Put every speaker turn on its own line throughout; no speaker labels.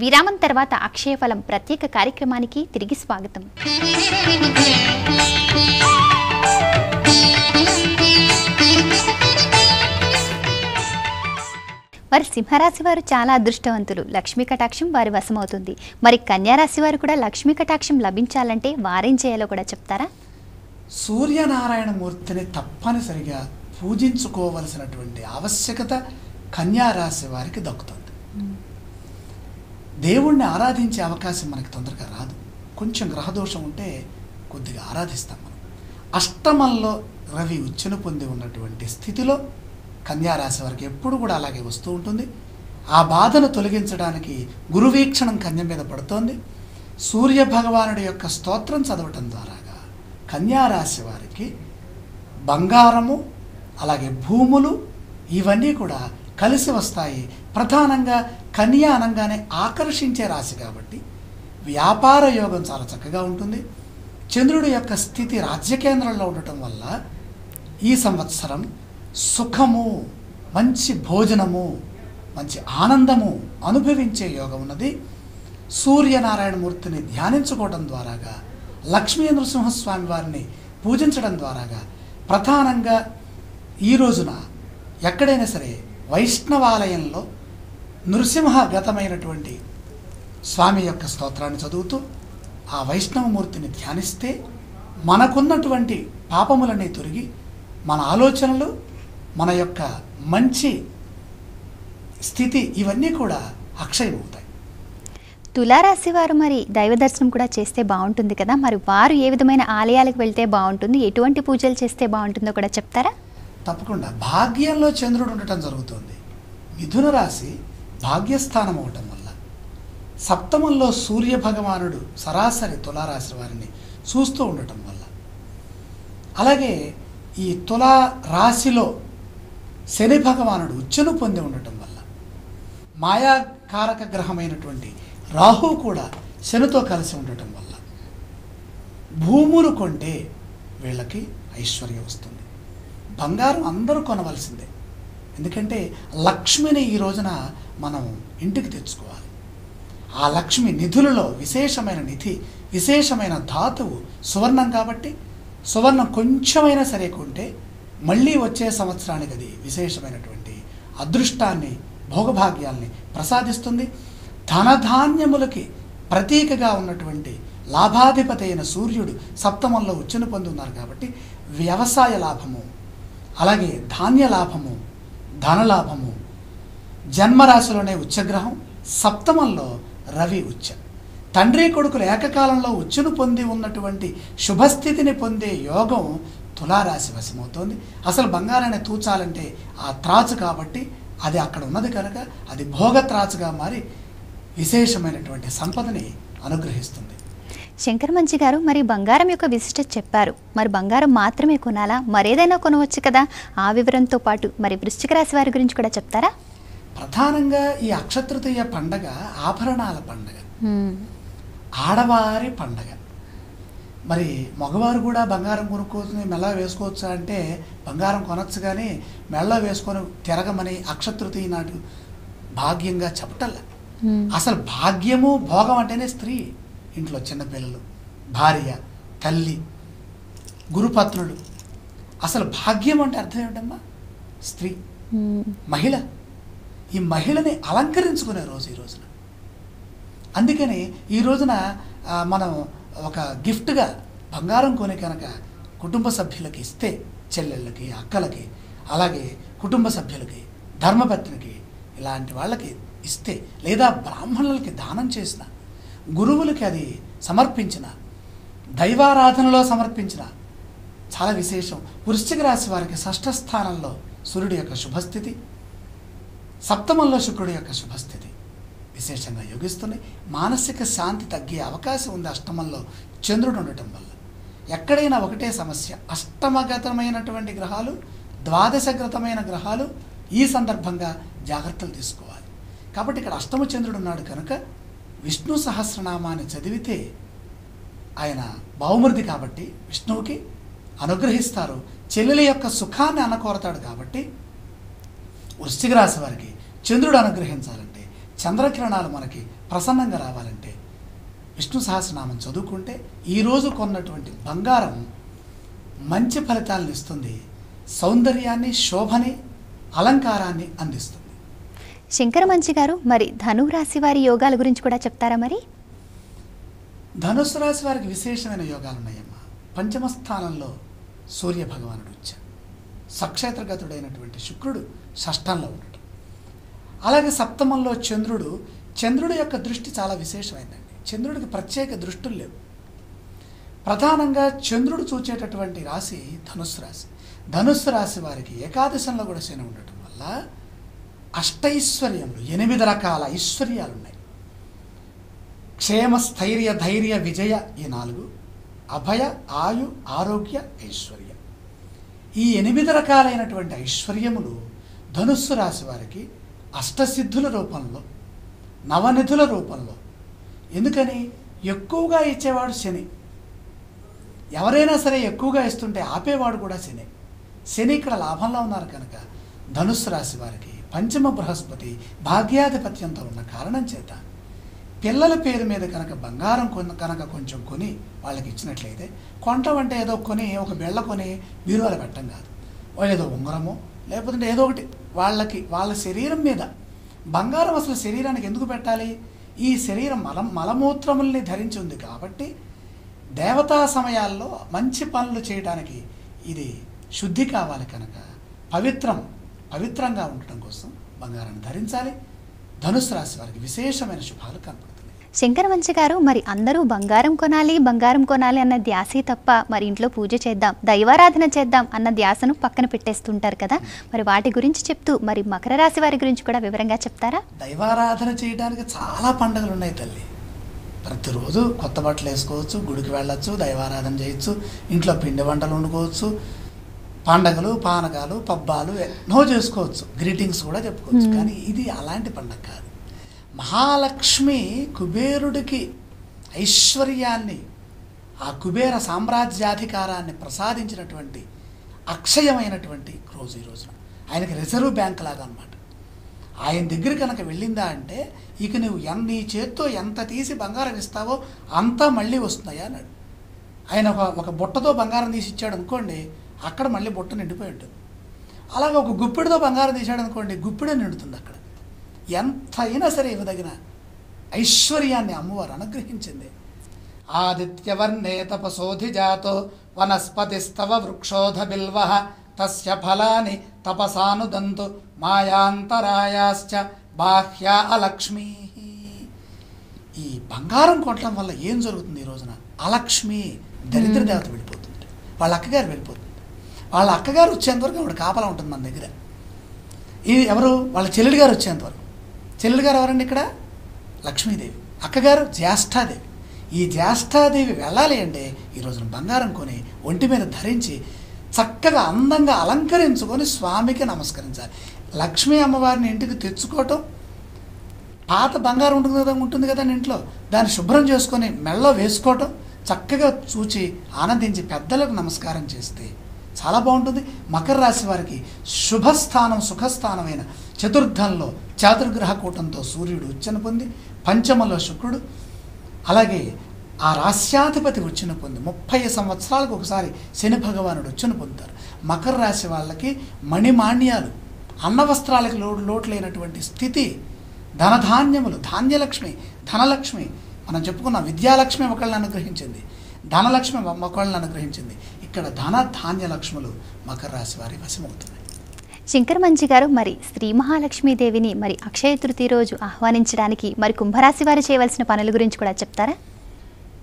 విరామం తర్వాత అక్షయ ఫలం ప్రత్యేక కార్యక్రమానికి తిరిగి స్వాగతం. మరి సింహరాశి వారు చాలా అదృష్టవంతులు. లక్ష్మీ కటాక్షం వారి వశమవుతుంది. మరి కన్యారాశి వారు కూడా లక్ష్మీ కటాక్షం లభించాలంటే వారేం చేయాలో కూడా చెప్తారా?
సూర్యనారాయణ మూర్తిని తప్పనిసరిగా పూజించుకోవలసినటువంటి ఆవశ్యకత కన్యారాశి వారికి దక్కుతుంది. దేవుణ్ణి ఆరాధించే అవకాశం మనకి తొందరగా రాదు. కొంచెం గ్రహదోషం ఉంటే కొద్దిగా ఆరాధిస్తాం మనం. అష్టమంలో రవి ఉచ్చును పొంది ఉన్నటువంటి స్థితిలో కన్యారాశి వారికి ఎప్పుడు కూడా అలాగే వస్తూ ఉంటుంది. ఆ బాధను తొలగించడానికి గురువీక్షణం కన్య మీద పడుతోంది. సూర్య భగవానుడి యొక్క స్తోత్రం చదవటం ద్వారాగా కన్యారాశి వారికి బంగారము అలాగే భూములు ఇవన్నీ కూడా కలిసి వస్తాయి. ప్రధానంగా కన్యా అనగానే ఆకర్షించే రాశి కాబట్టి వ్యాపార యోగం చాలా చక్కగా ఉంటుంది. చంద్రుడి యొక్క స్థితి రాజ్యకేంద్రంలో ఉండటం వల్ల ఈ సంవత్సరం సుఖము, మంచి భోజనము, మంచి ఆనందము అనుభవించే యోగం ఉన్నది. సూర్యనారాయణమూర్తిని ధ్యానించుకోవడం ద్వారాగా, లక్ష్మీ నృసింహస్వామి వారిని పూజించడం ద్వారాగా, ప్రధానంగా ఈ రోజున ఎక్కడైనా సరే వైష్ణవాలయంలో నృసింహగతమైనటువంటి స్వామి యొక్క స్తోత్రాన్ని చదువుతూ ఆ వైష్ణవమూర్తిని ధ్యానిస్తే మనకున్నటువంటి పాపములన్నీ తొలగి మన ఆలోచనలు, మన యొక్క మంచి స్థితి ఇవన్నీ కూడా అక్షయమవుతాయి.
తులారాశి వారు మరి దైవ దర్శనం కూడా చేస్తే బాగుంటుంది కదా, మరి వారు ఏ విధమైన ఆలయాలకు వెళ్తే బాగుంటుంది, ఎటువంటి పూజలు చేస్తే బాగుంటుందో కూడా చెప్తారా?
తప్పకుండా. భాగ్యంలో చంద్రుడు ఉండటం జరుగుతుంది. మిథున రాశి భాగ్యస్థానం అవటం వల్ల, సప్తమంలో సూర్య భగవానుడు సరాసరి తులారాశి వారిని చూస్తూ ఉండటం వల్ల, అలాగే ఈ తులా రాశిలో శని భగవానుడు ఉచ్చును పొంది ఉండటం వల్ల, మాయాకారక గ్రహమైనటువంటి రాహు కూడా శనితో కలిసి ఉండటం వల్ల భూములు కొంటే వీళ్ళకి ఐశ్వర్యం వస్తుంది. బంగారం అందరూ కొనవలసిందే. ఎందుకంటే లక్ష్మిని ఈ రోజున మనం ఇంటికి తెచ్చుకోవాలి. ఆ లక్ష్మి నిధులలో విశేషమైన నిధి, విశేషమైన ధాతువు సువర్ణం కాబట్టి సువర్ణం కొంచెమైనా సరే కొంటే మళ్ళీ వచ్చే సంవత్సరానికి అది విశేషమైనటువంటి అదృష్టాన్ని, భోగభాగ్యాల్ని ప్రసాదిస్తుంది. ధనధాన్యములకి ప్రతీకగా ఉన్నటువంటి లాభాధిపతి అయిన సూర్యుడు సప్తమంలో ఉచ్చును పొంది ఉన్నారు కాబట్టి వ్యవసాయ లాభము, అలాగే ధాన్య లాభము, ధనలాభము. జన్మరాశిలోనే ఉచ్చగ్రహం, సప్తమంలో రవి ఉచ్చ. తండ్రి కొడుకులు ఏకకాలంలో ఉచ్చును పొంది ఉన్నటువంటి శుభస్థితిని పొందే యోగం తులారాశి వశమవుతోంది. అసలు బంగారాన్ని తూచాలంటే ఆ త్రాచు కాబట్టి అది అక్కడ ఉన్నది కనుక అది భోగ త్రాచుగా మారి విశేషమైనటువంటి సంపదని అనుగ్రహిస్తుంది.
శంకరమంచి గారు, మరి బంగారం యొక్క విశిష్టత చెప్పారు. మరి బంగారం మాత్రమే కొనాలా, మరేదైనా కొనవచ్చు కదా? ఆ వివరంతో పాటు మరి వృశ్చిక రాశి వారి గురించి కూడా చెప్తారా?
ప్రధానంగా ఈ అక్షతృతీయ పండగ ఆభరణాల పండగ, ఆడవారి పండగ. మరి మగవారు కూడా బంగారం కొనుక్కోవచ్చు, మెల్ల వేసుకోవచ్చా అంటే బంగారం కొనవచ్చు, కానీ మెల్ల వేసుకొని తిరగమని అక్షతృతీయ నాడు భాగ్యంగా చెప్పటల్లా. అసలు భాగ్యము భోగం అంటేనే స్త్రీ. ఇంట్లో చిన్నపిల్లలు, భార్య, తల్లి, గురుపత్నులు. అసలు భాగ్యం అంటే అర్థం ఏమిటమ్మా? స్త్రీ, మహిళ. ఈ మహిళని అలంకరించుకునే రోజు ఈ రోజున. అందుకని ఈ రోజున మనం ఒక గిఫ్ట్గా బంగారం కొని కనుక కుటుంబ సభ్యులకి ఇస్తే, చెల్లెళ్ళకి, అక్కలకి, అలాగే కుటుంబ సభ్యులకి, ధర్మపత్నికి, ఇలాంటి వాళ్ళకి ఇస్తే, లేదా బ్రాహ్మణులకి దానం చేసిన, గురువులకి అది సమర్పించిన, దైవారాధనలో సమర్పించిన చాలా విశేషం. వృశ్చిక రాశి వారికి షష్ఠ స్థానంలో సూర్యుడి యొక్క శుభస్థితి, సప్తమంలో శుక్రుడి యొక్క శుభస్థితి విశేషంగా యోగిస్తుంది. మానసిక శాంతి తగ్గే అవకాశం ఉంది అష్టమంలో చంద్రుడు ఉండటం వల్ల. ఎక్కడైనా ఒకటే సమస్య, అష్టమగతమైనటువంటి గ్రహాలు, ద్వాదశగతమైన గ్రహాలు ఈ సందర్భంగా జాగ్రత్తలు తీసుకోవాలి. కాబట్టి ఇక్కడ అష్టమ చంద్రుడు ఉన్నాడు కనుక విష్ణు సహస్రనామాన్ని చదివితే ఆయన బావుమృది కాబట్టి విష్ణువుకి అనుగ్రహిస్తారు. చెల్లెల యొక్క సుఖాన్ని అనకోరతాడు కాబట్టి వృశ్చిక రాశి వారికి చంద్రుడు అనుగ్రహించాలంటే చంద్రకిరణాలు మనకి ప్రసన్నంగా రావాలంటే విష్ణు సహస్రనామం చదువుకుంటే ఈరోజు కొన్నటువంటి బంగారం మంచి ఫలితాలను ఇస్తుంది, సౌందర్యాన్ని, శోభని, అలంకారాన్ని అందిస్తుంది.
శంకరమంచి గారు, మరి ధనువు రాశి వారి యోగాల గురించి కూడా చెప్తారా? మరి
ధనుస్సు రాశి వారికి విశేషమైన యోగాలు ఉన్నాయమ్మా. పంచమ స్థానంలో సూర్య భగవానుడు వచ్చాడు, సక్షేత్రగతుడైనటువంటి శుక్రుడు షష్ఠంలో ఉండటం, అలాగే సప్తమంలో చంద్రుడు యొక్క దృష్టి చాలా విశేషమైందండి. చంద్రుడికి ప్రత్యేక దృష్టులు లేవు. ప్రధానంగా చంద్రుడు చూచేటటువంటి రాశి ధనుస్సు రాశి. ధనుస్సు రాశి వారికి ఏకాదశంలో కూడా శని ఉండటం వల్ల అష్టైశ్వర్యములు, 8 రకాల ఐశ్వర్యాలు ఉన్నాయి. క్షేమ, స్థైర్య, ధైర్య, విజయ, ఈ 4, అభయ, ఆయు, ఆరోగ్య, ఐశ్వర్యం. ఈ 8 రకాలైనటువంటి ఐశ్వర్యములు ధనుస్సు రాశి వారికి అష్టసిద్ధుల రూపంలో, నవనిధుల రూపంలో. ఎందుకని? ఎక్కువగా ఇచ్చేవాడు శని. ఎవరైనా సరే ఎక్కువగా ఇస్తుంటే ఆపేవాడు కూడా శని. శని ఇక్కడ లాభంలో ఉన్నారు కనుక ధనుస్సు రాశి వారికి పంచమ బృహస్పతి భాగ్యాధిపత్యంతో ఉన్న కారణం చేత పిల్లల పేరు మీద కనుక బంగారం కనుక కొంచెం కొని వాళ్ళకి ఇచ్చినట్లయితే, కొంటం అంటే ఏదో కొని ఒక బెళ్ళ కొని బీరువాలో పెట్టడం కాదు, వాళ్ళు ఏదో ఉంగరమో లేకపోతే ఏదో ఒకటి వాళ్ళ శరీరం మీద. బంగారం అసలు శరీరానికి ఎందుకు పెట్టాలి? ఈ శరీరం మలమూత్రముల్ని ధరించి ఉంది కాబట్టి దేవతా సమయాల్లో మంచి పనులు చేయడానికి ఇది శుద్ధి కావాలి కనుక పవిత్రంగా ఉండటం కోసం బంగారాన్ని ధరించాలి. ధనుస్సు రాశి వారికి విశేషమైన శుభాలు కనపడుతున్నాయి.
శంకరమంచి గారు, మరి అందరూ బంగారం కొనాలి అన్న ధ్యాసే తప్ప మరి ఇంట్లో పూజ చేద్దాం, దైవారాధన చేద్దాం అన్న ధ్యాసను పక్కన పెట్టేస్తుంటారు కదా. మరి వాటి గురించి చెప్తూ మరి మకర రాశి వారి గురించి కూడా వివరంగా చెప్తారా?
దైవారాధన చేయడానికి చాలా పండుగలు ఉన్నాయి తల్లి. ప్రతిరోజు కొత్త బట్టలు వేసుకోవచ్చు, గుడికి వెళ్ళచ్చు, దైవారాధన చేయొచ్చు, ఇంట్లో పిండి వంటలు వండుకోవచ్చు, పండగలు, పానకాలు, పబ్బాలు ఎన్నో చేసుకోవచ్చు, గ్రీటింగ్స్ కూడా చెప్పుకోవచ్చు. కానీ ఇది అలాంటి పండగ కాదు. మహాలక్ష్మి కుబేరుడికి ఐశ్వర్యాన్ని, ఆ కుబేర సామ్రాజ్యాధికారాన్ని ప్రసాదించినటువంటి అక్షయమైనటువంటి రోజు ఈ రోజున. ఆయనకి రిజర్వ్ బ్యాంక్ లాగా అనమాట. ఆయన దగ్గర కనుక వెళ్ళిందా అంటే ఇక నువ్వు నీ చేత్తో ఎంత తీసి బంగారం ఇస్తావో అంతా మళ్ళీ వస్తున్నాయా అన్నాడు. ఆయన ఒక బుట్టతో బంగారం తీసి ఇచ్చాడు అనుకోండి, అక్కడ మళ్ళీ బుట్ట నిండిపోయి ఉంటుంది. అలాగే ఒక గుప్పిడితో బంగారం తీసాడు అనుకోండి, గుప్పిడే నిండుతుంది అక్కడ. ఎంత అయినా సరే ఇవ్వదగిన ఐశ్వర్యాన్ని అమ్మవారు అనుగ్రహించింది. ఆదిత్యవర్ణే తపసోధిజాతో వనస్పతిస్తవ వృక్షోధ బిల్వ తస్య ఫలాని తపసానుదంతు మాయాంతరాయాశ్చ బాహ్యా అలక్ష్మీ. ఈ బంగారం కొట్టడం వల్ల ఏం జరుగుతుంది? ఈ రోజున అలక్ష్మి, దరిద్ర దేవత వెళ్ళిపోతుంది, వాళ్ళ అక్కగారు వెళ్ళిపోతుంది. వాళ్ళ అక్కగారు వచ్చేంతవరకు ఆవిడ కాపలా ఉంటుంది మన దగ్గర. ఇది ఎవరు? వాళ్ళ చెల్లెలి గారు వచ్చేంతవరకు. చెల్లెలి గారు ఎవరండి ఇక్కడ? లక్ష్మీదేవి. అక్కగారు జ్యేష్ఠాదేవి. ఈ జ్యేష్ఠాదేవి వెళ్ళాలి అంటే ఈ రోజున బంగారం కొని ఒంటి మీద ధరించి చక్కగా అందంగా అలంకరించుకొని స్వామికి నమస్కరించాలి. లక్ష్మీ అమ్మవారిని ఇంటికి తెచ్చుకోవటం, పాత బంగారం ఉంటుంది కదా ఇంట్లో, దాన్ని శుభ్రం చేసుకొని మెళ్ళో వేసుకోవటం, చక్కగా చూచి ఆనందించి పెద్దలకు నమస్కారం చేస్తే చాలా బాగుంటుంది. మకర రాశి వారికి శుభస్థానం, సుఖస్థానమైన చతుర్థంలో చాతుర్గ్రహ కూటంతో సూర్యుడు ఉచ్చన పొంది, పంచమంలో శుక్రుడు, అలాగే ఆ రాశ్యాధిపతి ఉచ్చన పొంది 30 సంవత్సరాలకు ఒకసారి శని భగవానుడు ఉచ్చన పొందుతారు. మకర రాశి వాళ్ళకి మణిమాణ్యాలు, అన్నవస్త్రాలకి లోటు లేనటువంటి స్థితి, ధనధాన్యములు, ధాన్యలక్ష్మి, ధనలక్ష్మి. మనం చెప్పుకున్న విద్యాలక్ష్మి ఒకళ్ళని అనుగ్రహించింది, ధనలక్ష్మి ఒకళ్ళని అనుగ్రహించింది. ఇక్కడ ధన ధాన్య లక్ష్ములు మకర రాశి వారి వశమవుతున్నాయి.
శంకరమంచి గారు, మరి శ్రీ మహాలక్ష్మీదేవిని మరి అక్షయ తృతీయ రోజు ఆహ్వానించడానికి మరి కుంభరాశి వారు చేయవలసిన పనుల గురించి కూడా చెప్తారా?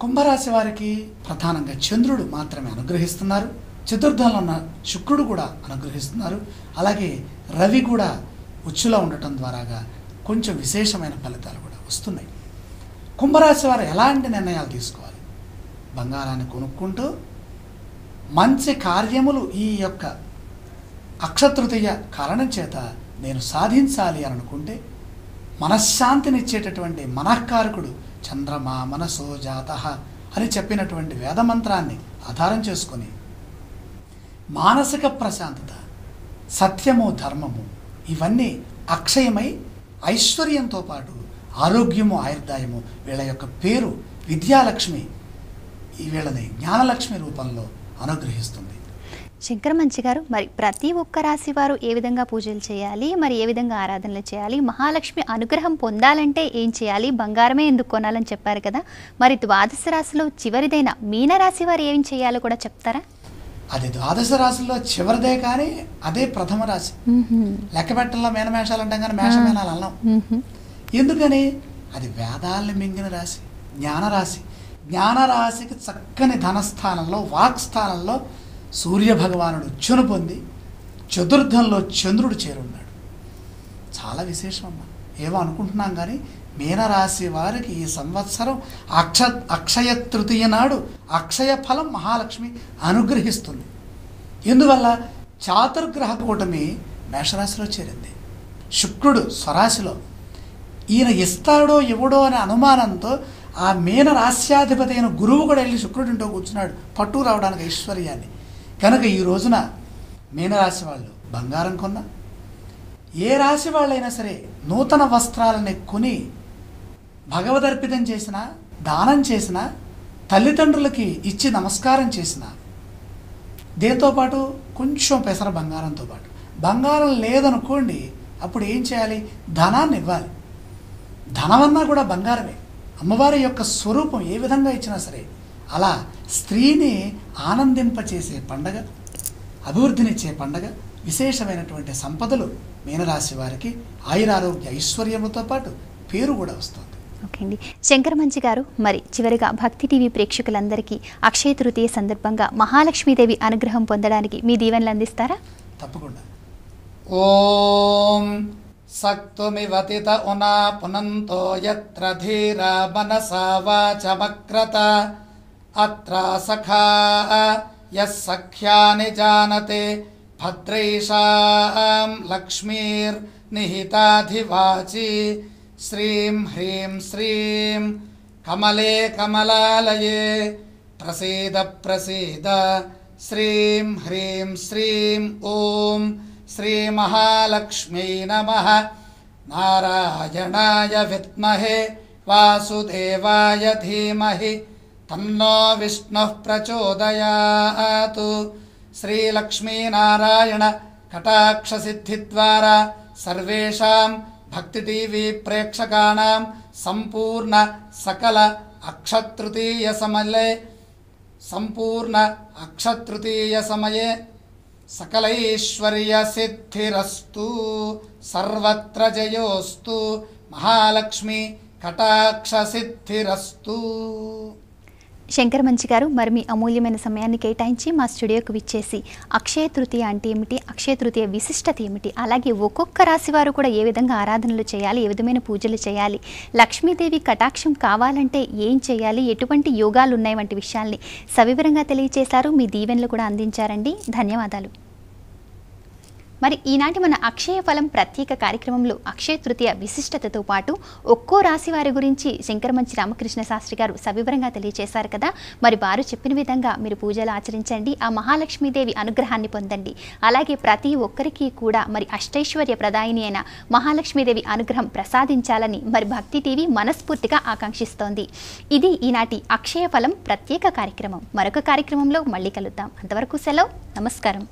కుంభరాశి వారికి ప్రధానంగా చంద్రుడు మాత్రమే అనుగ్రహిస్తున్నారు. చతుర్థంలో ఉన్న శుక్రుడు కూడా అనుగ్రహిస్తున్నారు. అలాగే రవి కూడా ఉచ్చులో ఉండటం ద్వారాగా కొంచెం విశేషమైన ఫలితాలు కూడా వస్తున్నాయి. కుంభరాశి వారు ఎలాంటి నిర్ణయాలు తీసుకోవాలి? బంగారాన్ని కొనుక్కుంటూ మంచి కార్యములు ఈ యొక్క అక్షతృతీయ కారణం చేత నేను సాధించాలి అని అనుకుంటే, మనశ్శాంతినిచ్చేటటువంటి మనఃకారకుడు చంద్రమా మనసో జాతః అని చెప్పినటువంటి వేదమంత్రాన్ని ఆధారం చేసుకొని మానసిక ప్రశాంతత, సత్యము, ధర్మము ఇవన్నీ అక్షయమై ఐశ్వర్యంతో పాటు ఆరోగ్యము, ఆయుర్దాయము, వీళ్ళ యొక్క పేరు విద్యాలక్ష్మి ఈ వీళ్ళని జ్ఞానలక్ష్మి రూపంలో అనుగ్రహిస్తుంది.
శంకరమంచి గారు, మరి ప్రతి ఒక్క రాశి వారు ఏ విధంగా పూజలు చేయాలి, మరి ఏ విధంగా ఆరాధనలు చేయాలి, మహాలక్ష్మి అనుగ్రహం పొందాలంటే ఏం చేయాలి, బంగారమే ఎందుకు కొనాలని చెప్పారు కదా, మరి ద్వాదశ రాశిలో చివరిదైన మీనరాశి వారు ఏం చేయాలో కూడా చెప్తారా?
అది ద్వాదశ రాశుల్లో చివరిదే, కానీ అదే ప్రథమ రాశి. లెక్క పెట్టడంలో మేనమేషాలు అంటాం కానీ మేషమేనాలు అన్నాం. ఎందుకని? అది వేదాలను మింగిన రాశి, జ్ఞానరాశి. జ్ఞానరాశికి చక్కని ధనస్థానంలో, వాక్స్థానంలో సూర్యభగవానుడు చ్యును పొంది చతుర్థంలో చంద్రుడు చేరున్నాడు. చాలా విశేషం అమ్మా. ఏమో అనుకుంటున్నాం కానీ మీనరాశి వారికి ఈ సంవత్సరం అక్షయ తృతీయ నాడు అక్షయ ఫలం మహాలక్ష్మి అనుగ్రహిస్తుంది. ఎందువల్ల? చాతుర్గ్రహ కూటమి మేషరాశిలో చేరింది, శుక్రుడు స్వరాశిలో. ఈయన ఇస్తాడో ఇవ్వడో అనే అనుమానంతో ఆ మీన రాశ్యాధిపతి అయిన గురువు కూడా వెళ్ళి శుక్రుడింటో కూర్చున్నాడు పట్టు రావడానికి ఐశ్వర్యాన్ని. కనుక ఈ రోజున మీనరాశి వాళ్ళు బంగారం కొన్నా, ఏ రాశి వాళ్ళైనా సరే నూతన వస్త్రాలని కొని భగవదర్పితం చేసిన, దానం చేసిన, తల్లిదండ్రులకి ఇచ్చి నమస్కారం చేసిన, దీంతోపాటు కొంచెం పెసర బంగారంతో పాటు, బంగారం లేదనుకోండి అప్పుడు ఏం చేయాలి? ధనాన్ని ఇవ్వాలి. ధనమన్నా కూడా బంగారమే. అమ్మవారి యొక్క స్వరూపం ఏ విధంగా ఇచ్చినా సరే అలా స్త్రీని ఆనందింపచేసే పండగ, అభివృద్ధినిచ్చే పండగ, విశేషమైనటువంటి సంపదలు మీనరాశి వారికి ఆయురారోగ్య ఐశ్వర్యముతో పాటు పేరు కూడా వస్తుంది.
ఓకే అండి. శంకరమంచి గారు, మరి చివరిగా భక్తి టీవీ ప్రేక్షకులందరికీ అక్షయ తృతీయ సందర్భంగా మహాలక్ష్మీదేవి అనుగ్రహం పొందడానికి మీ దీవెనలు అందిస్తారా?
తప్పకుండా. ఓం సక్తుమివతిత ఉనా పునంతో యత్ర ధీరా మనసా వాచమక్రత అత్ర సఖా యస్ సఖ్యాని జానతే భద్రైషాం లక్ష్మీర్ నిహితాధివాచి శ్రీం హ్రీం శ్రీం కమలే కమలాలయే ప్రసీద ప్రసీద శ్రీం హ్రీం శ్రీం ఓం శ్రీ మహాలక్ష్మీ నమః. నారాయణాయ విద్మహే వాసుదేవాయ ధీమహి తన్నో విష్ణుః ప్రచోదయాత్. శ్రీలక్ష్మీనారాయణ కటాక్ష సిద్ధి ద్వారా సర్వేషాం భక్తి టీవీ ప్రేక్షకాణం సంపూర్ణ సకల అక్షతృతీయ సమయే సకలైశ్వర్య సిద్ధిరస్తు. సర్వత్ర జయోస్తు. మహాలక్ష్మి కటాక్ష సిద్ధిరస్తు.
శంకరమంచి గారు, మరి మీ అమూల్యమైన సమయాన్ని కేటాయించి మా స్టూడియోకి విచ్చేసి అక్షయ తృతీయ అంటే ఏమిటి, అక్షయ తృతీయ విశిష్టత ఏమిటి, అలాగే ఒక్కొక్క రాశి వారు కూడా ఏ విధంగా ఆరాధనలు చేయాలి, ఏ విధమైన పూజలు చేయాలి, లక్ష్మీదేవి కటాక్షం కావాలంటే ఏం చేయాలి, ఎటువంటి యోగాలు ఉన్నాయి వంటి విషయాల్ని సవివరంగా తెలియజేశారు. మీ దీవెనలు కూడా అందించారండి. ధన్యవాదాలు. మరి ఈనాటి మన అక్షయ ఫలం ప్రత్యేక కార్యక్రమంలో అక్షయ తృతీయ విశిష్టతతో పాటు ఒక్కో రాశి వారి గురించి శంకరమంచి రామకృష్ణ శాస్త్రి గారు సవివరంగా తెలియజేశారు కదా. మరి వారు చెప్పిన విధంగా మీరు పూజలు ఆచరించండి, ఆ మహాలక్ష్మీదేవి అనుగ్రహాన్ని పొందండి. అలాగే ప్రతి ఒక్కరికి కూడా మరి అష్టైశ్వర్య ప్రదాయిని అయిన మహాలక్ష్మీదేవి అనుగ్రహం ప్రసాదించాలని మరి భక్తి టీవీ మనస్ఫూర్తిగా ఆకాంక్షిస్తోంది. ఇది ఈనాటి అక్షయ ఫలం ప్రత్యేక కార్యక్రమం. మరొక కార్యక్రమంలో మళ్ళీ కలుద్దాం. అంతవరకు సెలవు. నమస్కారం.